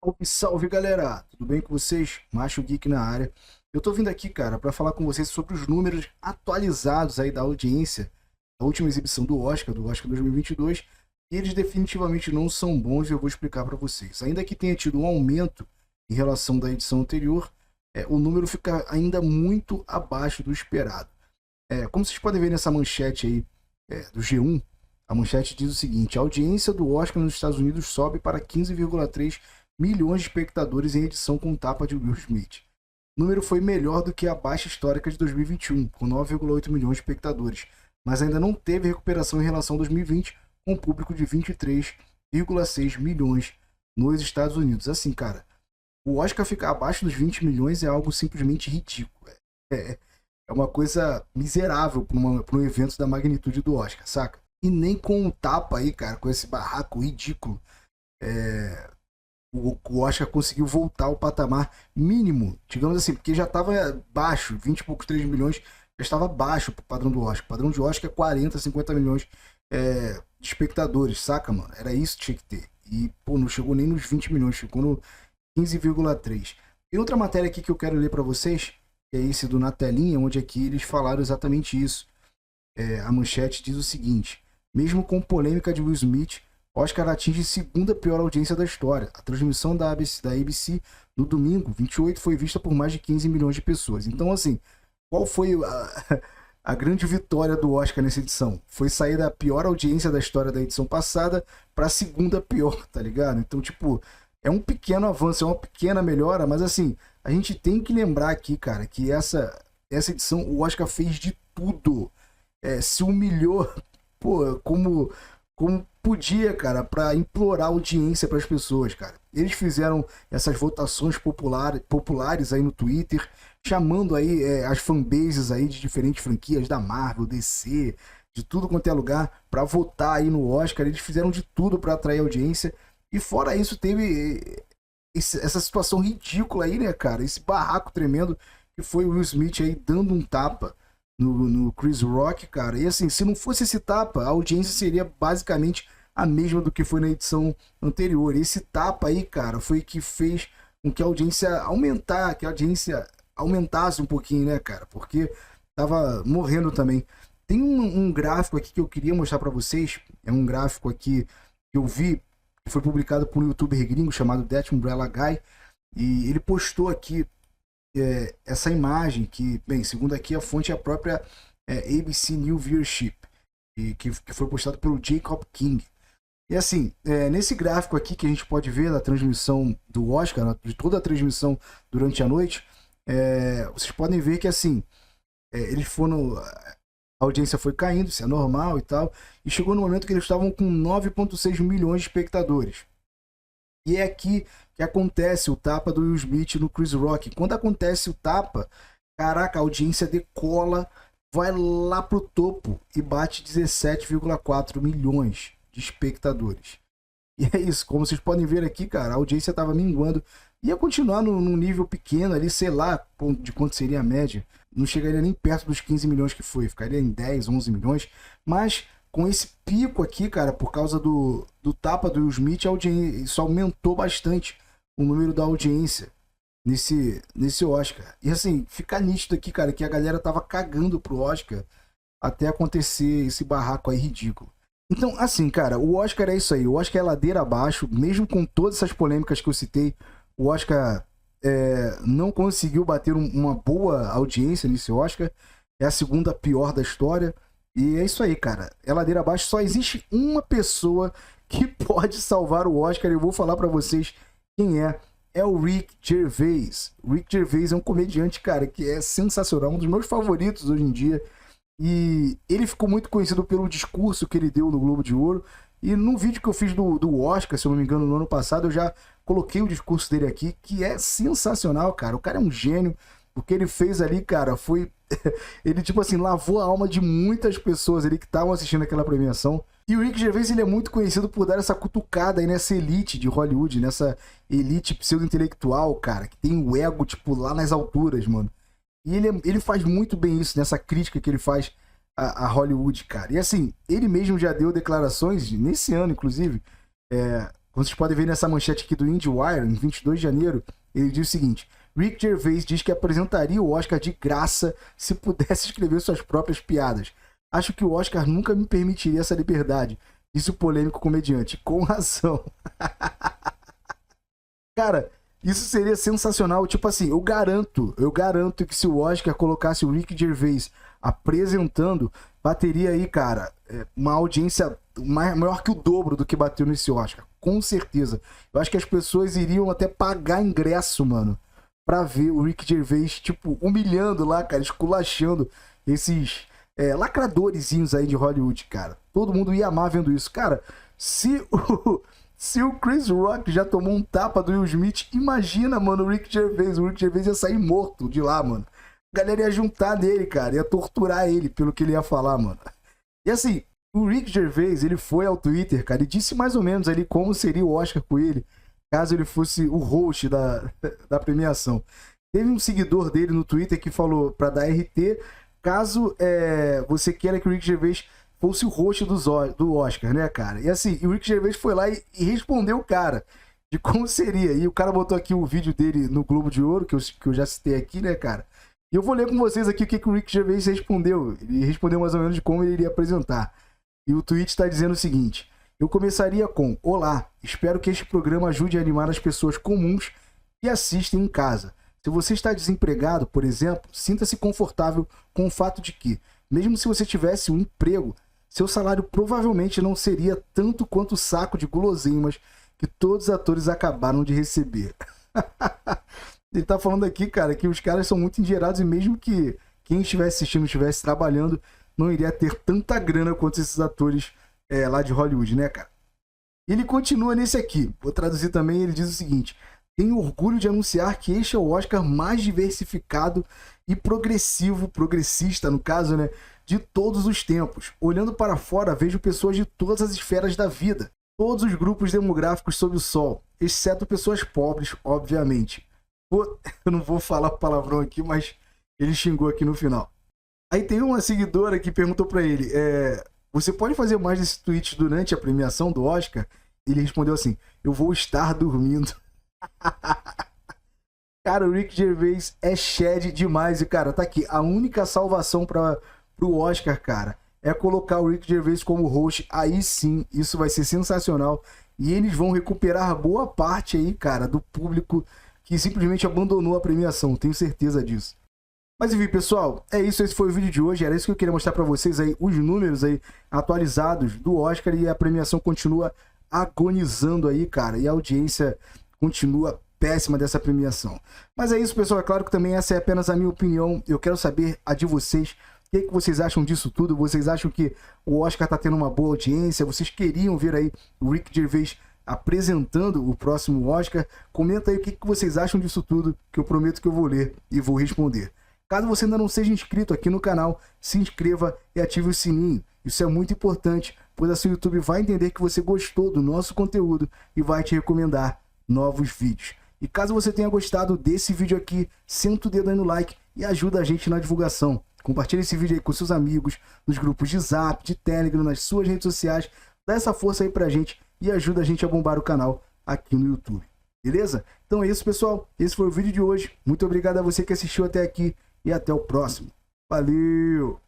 Salve, salve galera! Tudo bem com vocês? Macho Geek na área. Eu tô vindo aqui, cara, para falar com vocês sobre os números atualizados aí da audiência da última exibição do Oscar 2022, e eles definitivamente não são bons e eu vou explicar para vocês. Ainda que tenha tido um aumento em relação da edição anterior, o número fica ainda muito abaixo do esperado. Como vocês podem ver nessa manchete aí do G1, a manchete diz o seguinte: a audiência do Oscar nos Estados Unidos sobe para 15,3 milhões de espectadores em edição com tapa de Will Smith. O número foi melhor do que a baixa histórica de 2021, com 9,8 milhões de espectadores, mas ainda não teve recuperação em relação a 2020, com um público de 23,6 milhões nos Estados Unidos. Assim, cara, o Oscar ficar abaixo dos 20 milhões é algo simplesmente ridículo. É uma coisa miserável para um evento da magnitude do Oscar, saca? E nem com o tapa aí, cara, com esse barraco ridículo, o Oscar conseguiu voltar ao patamar mínimo, digamos assim, porque já estava baixo, 20 e poucos, 3 milhões, já estava baixo pro padrão do Oscar. O padrão de Oscar é 40, 50 milhões de espectadores, saca, mano? Era isso que tinha que ter. E, pô, não chegou nem nos 20 milhões, ficou no 15,3. Tem outra matéria aqui que eu quero ler para vocês, que é esse do Na Telinha, onde aqui eles falaram exatamente isso. A manchete diz o seguinte: mesmo com polêmica de Will Smith, Oscar atinge segunda pior audiência da história. A transmissão da ABC no domingo 28 foi vista por mais de 15 milhões de pessoas. Então, assim, qual foi a grande vitória do Oscar nessa edição? Foi sair da pior audiência da história da edição passada para a segunda pior, tá ligado? Então, tipo, é um pequeno avanço, é uma pequena melhora, mas assim, a gente tem que lembrar aqui, cara, que essa edição o Oscar fez de tudo. Se humilhou, pô, como podia, cara, para implorar audiência para as pessoas, cara. Eles fizeram essas votações populares aí no Twitter, chamando aí as fanbases aí de diferentes franquias da Marvel, DC, de tudo quanto é lugar, para votar aí no Oscar. Eles fizeram de tudo para atrair audiência. E fora isso, teve essa situação ridícula aí, né, cara? Esse barraco tremendo que foi o Will Smith aí dando um tapa no Chris Rock, cara. E assim, se não fosse esse tapa, a audiência seria basicamente a mesma do que foi na edição anterior. Esse tapa aí, cara, foi que fez com que a audiência aumentasse um pouquinho, né, cara? Porque tava morrendo também. Tem um gráfico aqui que eu queria mostrar para vocês. É um gráfico aqui que eu vi, que foi publicado por um youtuber gringo chamado That Umbrella Guy. E ele postou aqui essa imagem que, bem, segundo aqui a fonte é a própria ABC New Viewership, que foi postado pelo Jacob King. E assim, nesse gráfico aqui que a gente pode ver da transmissão do Oscar, de toda a transmissão durante a noite, vocês podem ver que assim, eles foram, a audiência foi caindo, isso é normal e tal, e chegou no momento que eles estavam com 9,6 milhões de espectadores. E é aqui que acontece o tapa do Will Smith no Chris Rock. Quando acontece o tapa, caraca, a audiência decola, vai lá pro topo e bate 17,4 milhões de espectadores. E é isso, como vocês podem ver aqui, cara, a audiência estava minguando. Ia continuar num nível pequeno ali, sei lá de quanto seria a média. Não chegaria nem perto dos 15 milhões que foi, ficaria em 10, 11 milhões. Mas com esse pico aqui, cara, por causa do tapa do Will Smith, a audiência, isso aumentou bastante o número da audiência nesse Oscar. E assim, fica nítido aqui, cara, que a galera tava cagando pro Oscar até acontecer esse barraco aí ridículo. Então, assim, cara, o Oscar é isso aí. O Oscar é ladeira abaixo, mesmo com todas essas polêmicas que eu citei. O Oscar não conseguiu bater uma boa audiência nesse Oscar. É a segunda pior da história. E é isso aí, cara. É ladeira abaixo. Só existe uma pessoa que pode salvar o Oscar. Eu vou falar pra vocês quem é. É o Rick Gervais. O Rick Gervais é um comediante, cara, que é sensacional. Um dos meus favoritos hoje em dia. E ele ficou muito conhecido pelo discurso que ele deu no Globo de Ouro. E no vídeo que eu fiz do Oscar, se eu não me engano, no ano passado, eu já coloquei o discurso dele aqui, que é sensacional, cara. O cara é um gênio. O que ele fez ali, cara, foi... ele, tipo assim, lavou a alma de muitas pessoas ali que estavam assistindo aquela premiação. E o Rick Gervais, ele é muito conhecido por dar essa cutucada aí nessa elite de Hollywood, nessa elite pseudo-intelectual, cara, que tem o ego, tipo, lá nas alturas, mano. E ele faz muito bem isso, nessa crítica que ele faz a Hollywood, cara. E assim, ele mesmo já deu declarações, nesse ano, inclusive, Como vocês podem ver nessa manchete aqui do IndieWire, em 22 de janeiro, ele diz o seguinte: Rick Gervais diz que apresentaria o Oscar de graça se pudesse escrever suas próprias piadas. Acho que o Oscar nunca me permitiria essa liberdade, disse o polêmico comediante. Com razão. Cara, isso seria sensacional. Tipo assim, eu garanto que se o Oscar colocasse o Rick Gervais apresentando, bateria aí, cara, uma audiência maior que o dobro do que bateu nesse Oscar. Com certeza. Eu acho que as pessoas iriam até pagar ingresso, mano, pra ver o Rick Gervais, tipo, humilhando lá, cara, esculachando esses lacradorzinhos aí de Hollywood, cara. Todo mundo ia amar vendo isso. Cara, se o Chris Rock já tomou um tapa do Will Smith, imagina, mano, o Rick Gervais. O Rick Gervais ia sair morto de lá, mano. A galera ia juntar nele, cara, ia torturar ele pelo que ele ia falar, mano. E assim, o Rick Gervais, ele foi ao Twitter, cara, e disse mais ou menos ali como seria o Oscar com ele, caso ele fosse o host da premiação. Teve um seguidor dele no Twitter que falou pra dar RT, caso você queira que o Rick Gervais fosse o host do Oscar, né, cara? E assim, o Rick Gervais foi lá e respondeu o cara de como seria. E o cara botou aqui o vídeo dele no Globo de Ouro, que eu já citei aqui, né, cara? E eu vou ler com vocês aqui o que o Rick Gervais respondeu. Ele respondeu mais ou menos de como ele iria apresentar. E o tweet está dizendo o seguinte: eu começaria com: olá, espero que este programa ajude a animar as pessoas comuns que assistem em casa. Se você está desempregado, por exemplo, sinta-se confortável com o fato de que, mesmo se você tivesse um emprego, seu salário provavelmente não seria tanto quanto o saco de guloseimas que todos os atores acabaram de receber. Ele tá falando aqui, cara, que os caras são muito endinheirados e mesmo que quem estivesse assistindo, estivesse trabalhando, não iria ter tanta grana quanto esses atores lá de Hollywood, né, cara? E ele continua nesse aqui. Vou traduzir também, ele diz o seguinte: tenho orgulho de anunciar que este é o Oscar mais diversificado e progressista, no caso, né, de todos os tempos. Olhando para fora, vejo pessoas de todas as esferas da vida, todos os grupos demográficos sob o sol, exceto pessoas pobres, obviamente. Eu não vou falar palavrão aqui, mas ele xingou aqui no final. Aí tem uma seguidora que perguntou pra ele: você pode fazer mais desse tweet durante a premiação do Oscar? Ele respondeu assim: eu vou estar dormindo. Cara, o Rick Gervais é shed demais. E, cara, tá aqui. A única salvação pro Oscar, cara, é colocar o Rick Gervais como host. Aí sim, isso vai ser sensacional. E eles vão recuperar boa parte aí, cara, do público que simplesmente abandonou a premiação. Tenho certeza disso. Mas enfim, pessoal, é isso. Esse foi o vídeo de hoje. Era isso que eu queria mostrar pra vocês aí, os números aí atualizados do Oscar. E a premiação continua agonizando aí, cara. E a audiência continua péssima dessa premiação. Mas é isso, pessoal. É claro que também essa é apenas a minha opinião. Eu quero saber a de vocês. O que vocês acham disso tudo? Vocês acham que o Oscar tá tendo uma boa audiência? Vocês queriam ver aí o Rick Gervais apresentando o próximo Oscar? Comenta aí o que vocês acham disso tudo, que eu prometo que eu vou ler e vou responder. Caso você ainda não seja inscrito aqui no canal, se inscreva e ative o sininho. Isso é muito importante, pois assim o YouTube vai entender que você gostou do nosso conteúdo e vai te recomendar novos vídeos. E caso você tenha gostado desse vídeo aqui, senta o dedo aí no like e ajuda a gente na divulgação. Compartilhe esse vídeo aí com seus amigos, nos grupos de Zap, de Telegram, nas suas redes sociais. Dá essa força aí pra gente e ajuda a gente a bombar o canal aqui no YouTube. Beleza? Então é isso, pessoal. Esse foi o vídeo de hoje. Muito obrigado a você que assistiu até aqui e até o próximo. Valeu!